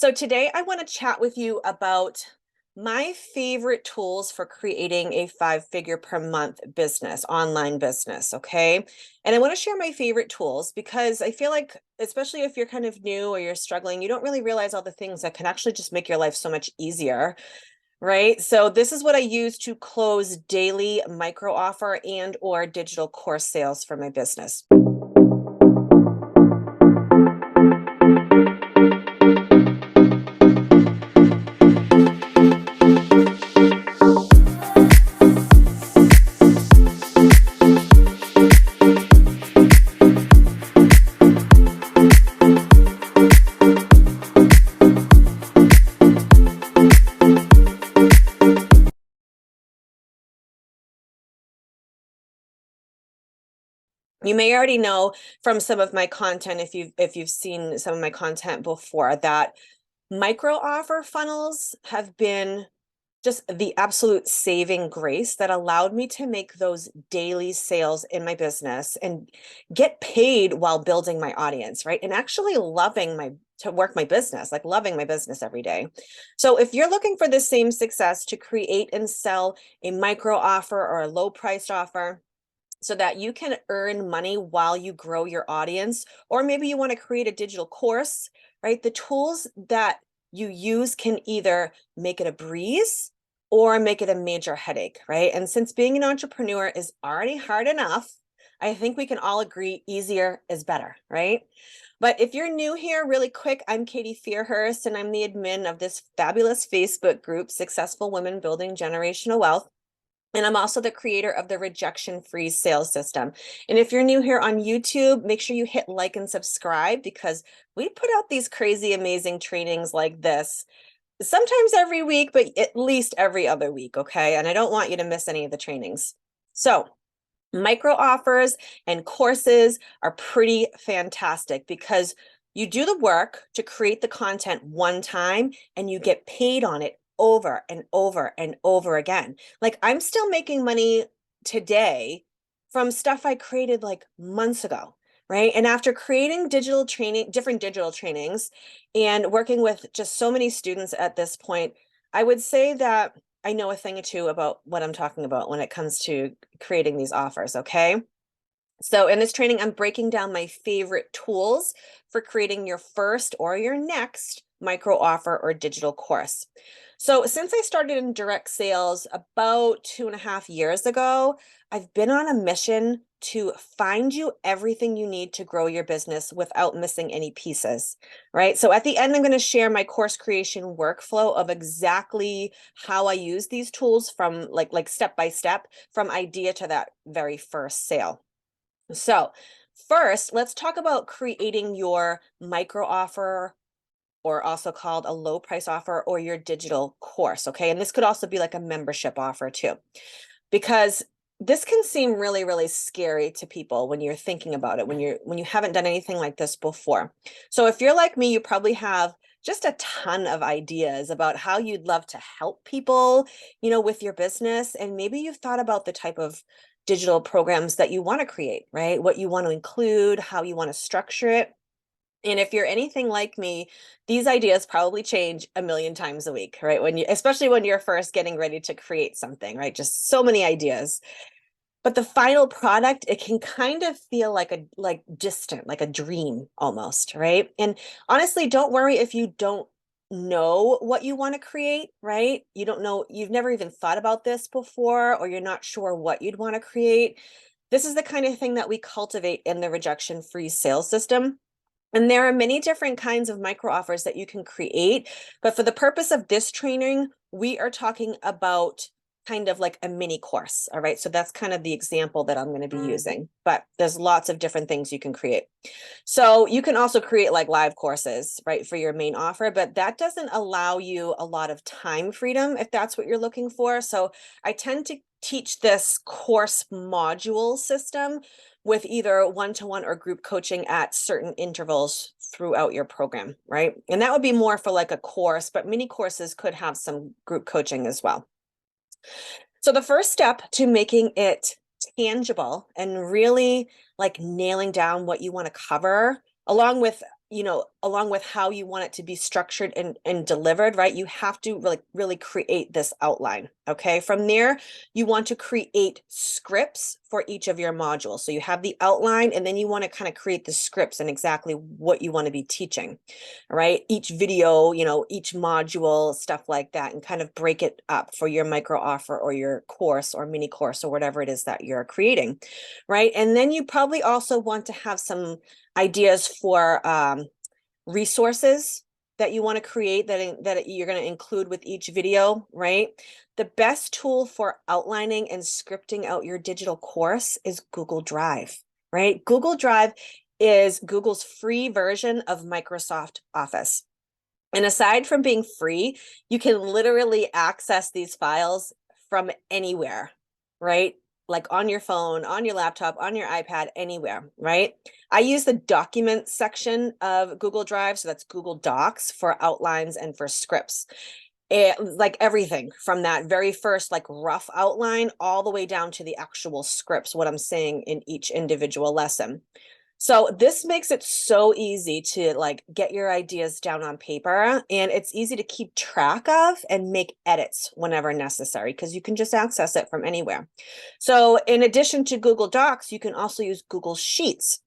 So today I want to chat with you about my favorite tools for creating a five-figure per month business, online business, okay? And I want to share my favorite tools because I feel like, especially if you're kind of new or you're struggling, you don't really realize all the things that can actually just make your life so much easier, right? So this is what I use to close daily micro offer and or digital course sales for my business. You may already know from some of my content, if you've seen some of my content before, that micro offer funnels have been just the absolute saving grace that allowed me to make those daily sales in my business and get paid while building my audience, right? And actually loving to work my business, like loving my business every day. So if you're looking for the same success to create and sell a micro offer or a low priced offer, so that you can earn money while you grow your audience, or maybe you want to create a digital course, right? The tools that you use can either make it a breeze or make it a major headache, right? And since being an entrepreneur is already hard enough, I think we can all agree easier is better, right? But if you're new here, really quick, I'm Katie Fearhurst, and I'm the admin of this fabulous Facebook group, Successful Women Building Generational Wealth. And I'm also the creator of the rejection-free sales system. And if you're new here on YouTube, make sure you hit like and subscribe because we put out these crazy, amazing trainings like this, sometimes every week, but at least every other week, okay? And I don't want you to miss any of the trainings. So micro offers and courses are pretty fantastic because you do the work to create the content one time and you get paid on it over and over and over again. Like I'm still making money today from stuff I created like months ago, right? And after creating different digital trainings and working with just so many students at this point, I would say that I know a thing or two about what I'm talking about when it comes to creating these offers, okay? So in this training, I'm breaking down my favorite tools for creating your first or your next micro offer or digital course. So since I started in direct sales about 2.5 years ago, I've been on a mission to find you everything you need to grow your business without missing any pieces, right? So at the end, I'm going to share my course creation workflow of exactly how I use these tools from like step by step from idea to that very first sale. So first, let's talk about creating your micro offer, or also called a low price offer, or your digital course. Okay. And this could also be like a membership offer too, because this can seem really, really scary to people when you're thinking about it, when you haven't done anything like this before. So if you're like me, you probably have just a ton of ideas about how you'd love to help people, with your business. And maybe you've thought about the type of digital programs that you want to create, right? What you want to include, how you want to structure it. And if you're anything like me, these ideas probably change a million times a week, right? Especially when you're first getting ready to create something, right? Just so many ideas. But the final product, it can kind of feel like distant, like a dream almost, right? And honestly, don't worry if you don't know what you want to create, right? You don't know, you've never even thought about this before, or you're not sure what you'd want to create. This is the kind of thing that we cultivate in the rejection-free sales system. And there are many different kinds of micro offers that you can create. But for the purpose of this training, we are talking about kind of like a mini course. All right. So that's kind of the example that I'm going to be using. But there's lots of different things you can create. So you can also create like live courses, right, for your main offer, but that doesn't allow you a lot of time freedom if that's what you're looking for. So I tend to teach this course module system with either one-to-one or group coaching at certain intervals throughout your program, right? And that would be more for like a course, but mini courses could have some group coaching as well. So the first step to making it tangible and really like nailing down what you want to cover, along with you know, along with how you want it to be structured and delivered, right? You have to really create this outline. Okay. From there, you want to create scripts for each of your modules. So you have the outline, and then you want to kind of create the scripts and exactly what you want to be teaching, right? Each video, you know, each module, stuff like that, and kind of break it up for your micro offer or your course or mini course or whatever it is that you're creating, right? And then you probably also want to have some ideas for resources that you want to create that you're going to include with each video, right? The best tool for outlining and scripting out your digital course is Google Drive, right? Google Drive is Google's free version of Microsoft Office. And aside from being free, you can literally access these files from anywhere, right? Like on your phone, on your laptop, on your iPad, anywhere, right? I use the document section of Google Drive. So that's Google Docs for outlines and for scripts. Like everything from that very first like rough outline all the way down to the actual scripts, what I'm saying in each individual lesson. So this makes it so easy to like get your ideas down on paper, and it's easy to keep track of and make edits whenever necessary because you can just access it from anywhere. So in addition to Google Docs, you can also use Google Sheets,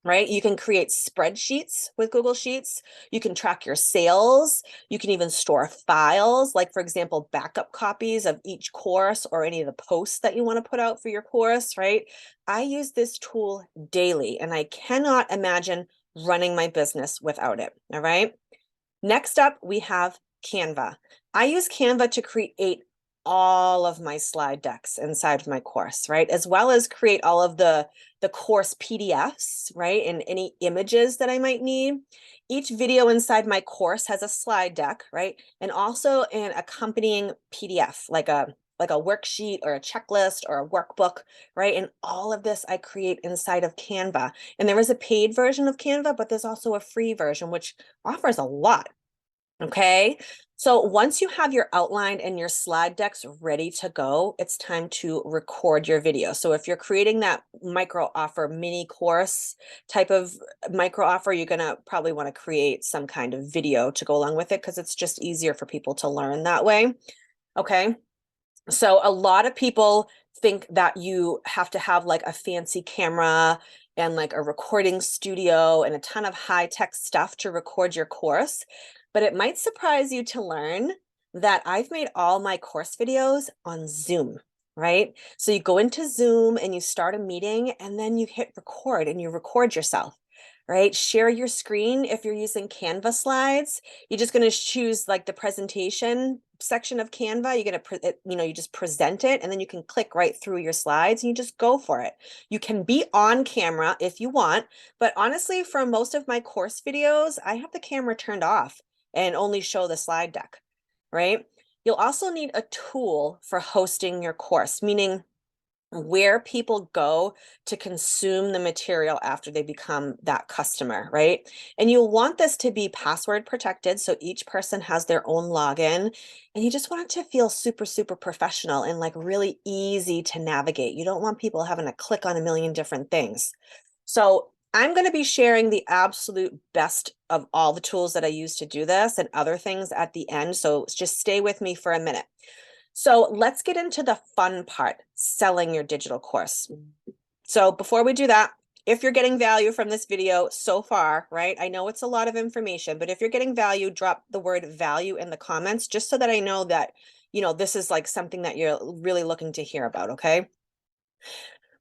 right? You can create spreadsheets with Google Sheets. You can track your sales. You can even store files, like for example, backup copies of each course or any of the posts that you want to put out for your course, right? I use this tool daily, and I cannot imagine running my business without it, all right? Next up, we have Canva. I use Canva to create all of my slide decks inside of my course, right? As well as create all of the course PDFs, right? And any images that I might need. Each video inside my course has a slide deck, right? And also an accompanying PDF, like a worksheet or a checklist or a workbook, right? And all of this I create inside of Canva. And there is a paid version of Canva, but there's also a free version, which offers a lot. Okay. So once you have your outline and your slide decks ready to go, it's time to record your video. So if you're creating that micro offer mini course type of micro offer, you're going to probably want to create some kind of video to go along with it because it's just easier for people to learn that way. Okay. So a lot of people think that you have to have like a fancy camera and like a recording studio and a ton of high-tech stuff to record your course. But it might surprise you to learn that I've made all my course videos on Zoom, right? So you go into Zoom and you start a meeting, and then you hit record and you record yourself, right? Share your screen. If you're using Canva slides, you're just going to choose like the presentation section of Canva. You're going to, you just present it, and then you can click right through your slides and you just go for it. You can be on camera if you want, but honestly, for most of my course videos, I have the camera turned off and only show the slide deck, right? You'll also need a tool for hosting your course, meaning where people go to consume the material after they become that customer, right? And you'll want this to be password protected, so each person has their own login, and you just want it to feel super, super professional and like really easy to navigate. You don't want people having to click on a million different things. So I'm going to be sharing the absolute best of all the tools that I use to do this and other things at the end. So just stay with me for a minute. So let's get into the fun part, selling your digital course. So before we do that, if you're getting value from this video so far, right? I know it's a lot of information, but if you're getting value, drop the word value in the comments, just so that I know that, this is like something that you're really looking to hear about, okay?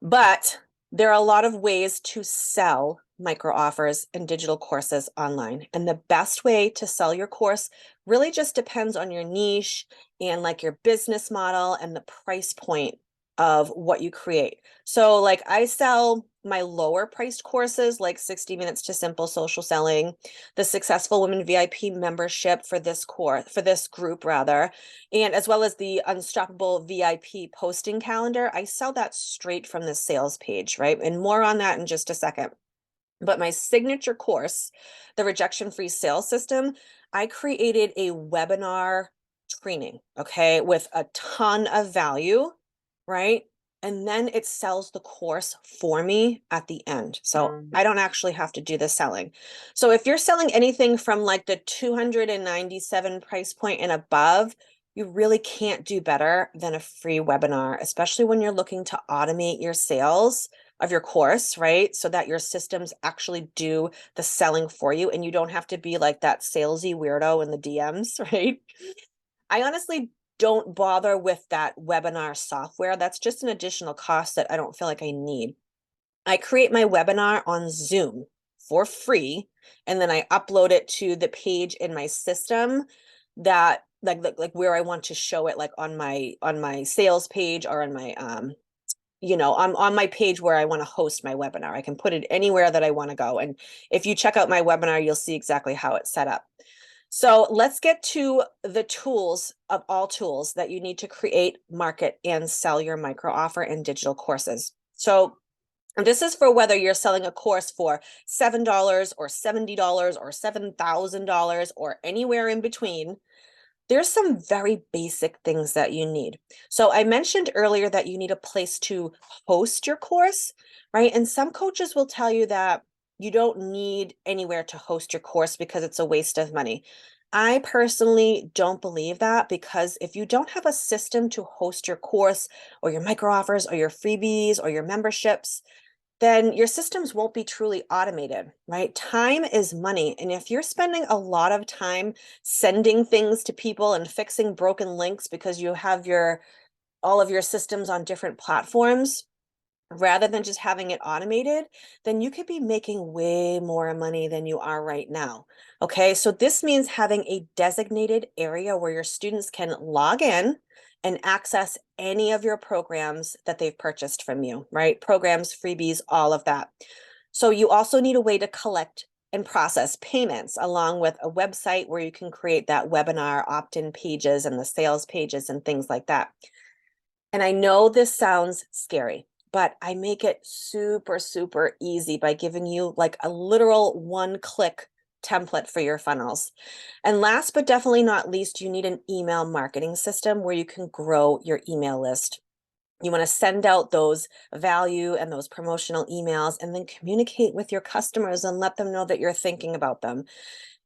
But there are a lot of ways to sell micro offers and digital courses online. And the best way to sell your course really just depends on your niche and like your business model and the price point of what you create. So like I sell my lower priced courses like 60 Minutes to Simple Social Selling, the Successful Women VIP membership for this group rather, and as well as the Unstoppable VIP posting calendar. I sell that straight from the sales page, right? And more on that in just a second. But my signature course, the Rejection-Free Sales System, I created a webinar training, okay, with a ton of value, right? and then it sells the course for me at the end. So I don't actually have to do the selling. So if you're selling anything from like the 297 price point and above, you really can't do better than a free webinar, especially when you're looking to automate your sales of your course, right? So that your systems actually do the selling for you and you don't have to be like that salesy weirdo in the DMs, right? I honestly don't bother with that webinar software. That's just an additional cost that I don't feel like I need. I create my webinar on Zoom for free, and then I upload it to the page in my system that like where I want to show it, like on my sales page or on my on my page where I want to host my webinar. I can put it anywhere that I want to go. And if you check out my webinar, you'll see exactly how it's set up. So let's get to the tools of all tools that you need to create, market, and sell your micro offer and digital courses. So this is for whether you're selling a course for $7 or $70 or $7,000 or anywhere in between. There's some very basic things that you need. So I mentioned earlier that you need a place to host your course, right? And some coaches will tell you that you don't need anywhere to host your course because it's a waste of money. I personally don't believe that, because if you don't have a system to host your course or your micro offers or your freebies or your memberships, then your systems won't be truly automated, right? Time is money. And if you're spending a lot of time sending things to people and fixing broken links because you have all of your systems on different platforms, rather than just having it automated, then you could be making way more money than you are right now. Okay, so this means having a designated area where your students can log in and access any of your programs that they've purchased from you, right? Programs, freebies, all of that. So you also need a way to collect and process payments, along with a website where you can create that webinar opt-in pages and the sales pages and things like that. And I know this sounds scary, but I make it super, super easy by giving you like a literal one-click template for your funnels. And last but definitely not least, you need an email marketing system where you can grow your email list. You want to send out those value and those promotional emails and then communicate with your customers and let them know that you're thinking about them.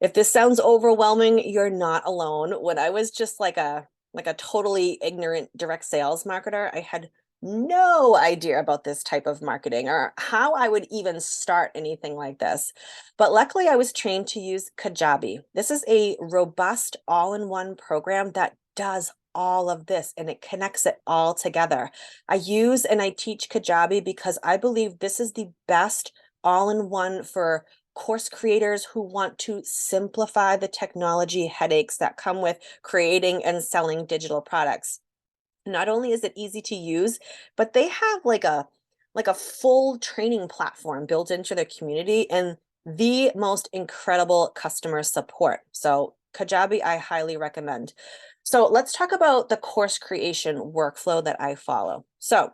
If this sounds overwhelming, you're not alone. When I was just like a totally ignorant direct sales marketer, I had no idea about this type of marketing or how I would even start anything like this. But luckily, I was trained to use Kajabi. This is a robust all-in-one program that does all of this and it connects it all together. I use and I teach Kajabi because I believe this is the best all-in-one for course creators who want to simplify the technology headaches that come with creating and selling digital products. Not only is it easy to use, but they have like a full training platform built into their community and the most incredible customer support. So Kajabi, I highly recommend. So let's talk about the course creation workflow that I follow. So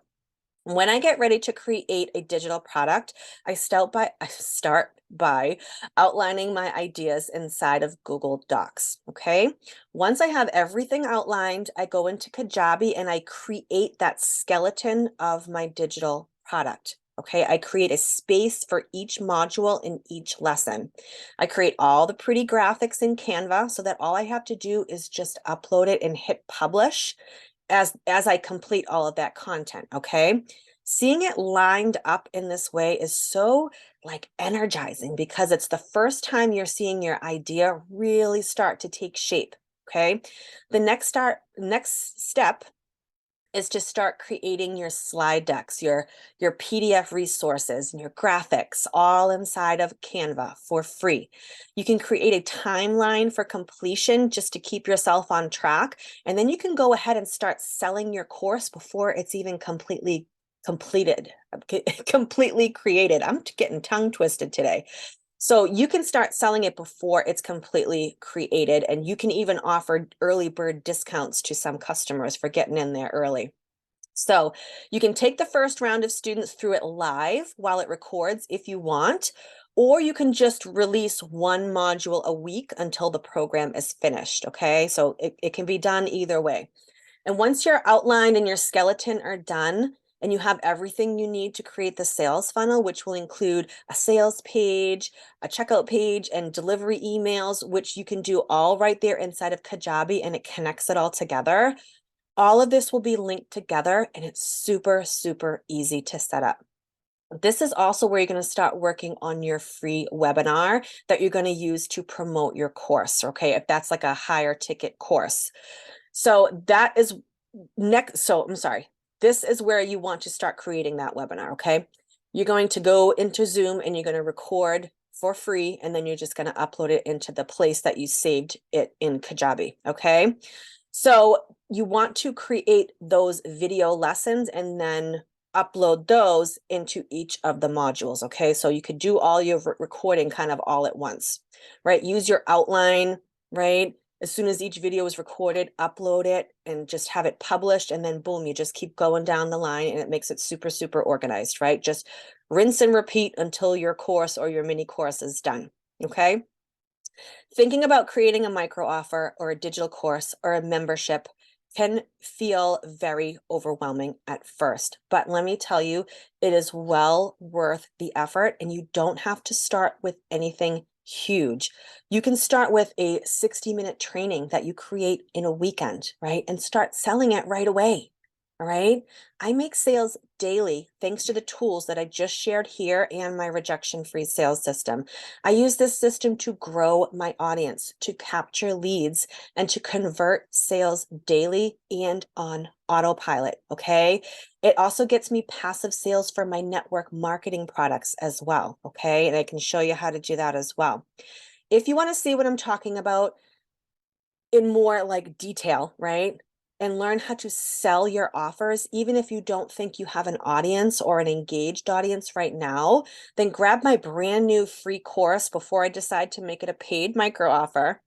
when I get ready to create a digital product, I start by outlining my ideas inside of Google Docs. Okay. Once I have everything outlined, I go into Kajabi and I create that skeleton of my digital product. Okay. I create a space for each module in each lesson. I create all the pretty graphics in Canva so that all I have to do is just upload it and hit publish as I complete all of that content, okay? Seeing it lined up in this way is so like energizing because it's the first time you're seeing your idea really start to take shape, okay? The next step is to start creating your slide decks, your PDF resources and your graphics all inside of Canva for free. You can create a timeline for completion just to keep yourself on track. And then you can go ahead and start selling your course before it's even completely completed, completely created. I'm getting tongue twisted today. So you can start selling it before it's completely created, and you can even offer early bird discounts to some customers for getting in there early. So you can take the first round of students through it live while it records if you want, or you can just release one module a week until the program is finished, okay? So it can be done either way. And once your outline and your skeleton are done, and you have everything you need to create the sales funnel, which will include a sales page, a checkout page, and delivery emails, which you can do all right there inside of Kajabi, and it connects it all together. All of this will be linked together, and it's super, super easy to set up. This is also where you're going to start working on your free webinar that you're going to use to promote your course, okay? If that's like a higher ticket course. So that is next. So I'm sorry. This is where you want to start creating that webinar, okay? You're going to go into Zoom and you're going to record for free, and then you're just going to upload it into the place that you saved it in Kajabi, okay? So you want to create those video lessons and then upload those into each of the modules, okay? So you could do all your recording kind of all at once, right? Use your outline, right? As soon as each video is recorded, upload it and just have it published, and then boom, you just keep going down the line, and it makes it super, super organized, right? Just rinse and repeat until your course or your mini course is done, okay? Thinking about creating a micro offer or a digital course or a membership can feel very overwhelming at first, but let me tell you, it is well worth the effort, and you don't have to start with anything huge. You can start with a 60-minute training that you create in a weekend, right? And start selling it right away. All right. I make sales daily thanks to the tools that I just shared here and my rejection-free sales system. I use this system to grow my audience, to capture leads, and to convert sales daily and on autopilot. Okay. It also gets me passive sales for my network marketing products as well. Okay. And I can show you how to do that as well. If you want to see what I'm talking about in more like detail, right? And learn how to sell your offers, even if you don't think you have an audience or an engaged audience right now, then grab my brand new free course before I decide to make it a paid micro offer.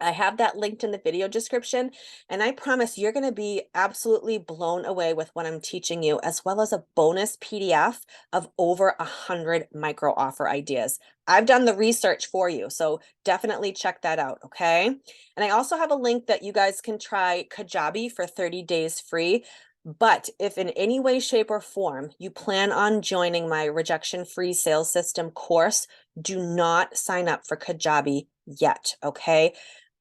I have that linked in the video description, and I promise you're going to be absolutely blown away with what I'm teaching you, as well as a bonus PDF of over 100 micro offer ideas. I've done the research for you, so definitely check that out, okay? And I also have a link that you guys can try Kajabi for 30 days free. But if in any way, shape, or form you plan on joining my rejection-free sales system course, do not sign up for Kajabi yet, okay?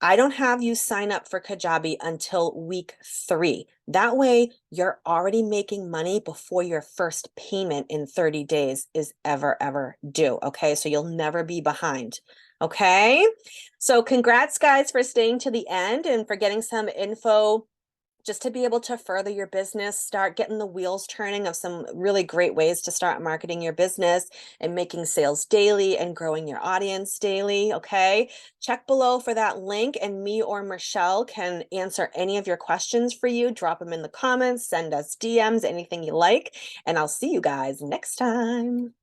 I don't have you sign up for Kajabi until week 3. That way, you're already making money before your first payment in 30 days is ever due. Okay, so you'll never be behind. Okay, so congrats, guys, for staying to the end and for getting some info just to be able to further your business, start getting the wheels turning of some really great ways to start marketing your business and making sales daily and growing your audience daily. Okay. Check below for that link, and me or Michelle can answer any of your questions for you. Drop them in the comments, send us DMs, anything you like, and I'll see you guys next time.